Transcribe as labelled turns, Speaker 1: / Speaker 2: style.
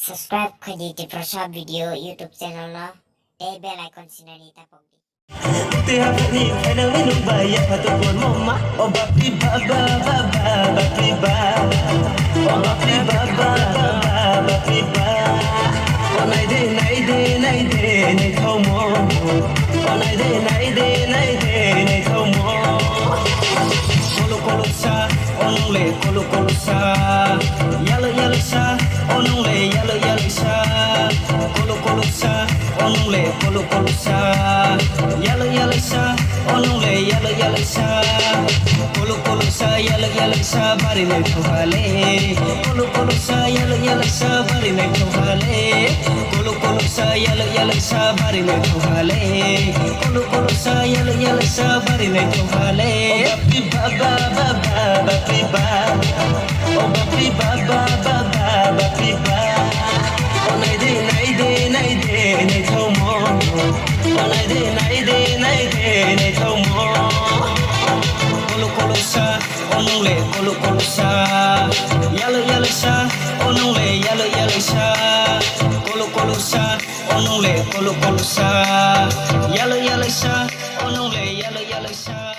Speaker 1: Subscribe kay DJ Prasad Video YouTube channel na. Bell icon sinanita pagdi.
Speaker 2: Tiap ni ada minum bayar patut pun mama. Oh bapi baba baba bapi ba. Oh bapi baba baba bapi ba. Oh nay de nay thâu mo. Oh nay de nay thâu mo. Kolo sa onong le kolo sa. Yalo sa onong le yalo sa. Kolo sa onong le kolo sa. Yalo sa onong le yalo sa. Kolo sa yalo sa bari ne thale. Kolo sa yalo sa bari ne thale. Kolo sa yalo sa bari ne thale. Kolo sa yalo sa bari ne thale. Bapi baba baba bapi ba. Oh bapi baba baba bapi ba. Oh nay de nay thâu mo. Oh nay de nay thâu mo. Kolo sa onong le kolo sa. Yalo sa onong le yalo sa. Kolo sa onong le kolo sa. Yalo sa onong le yalo sa.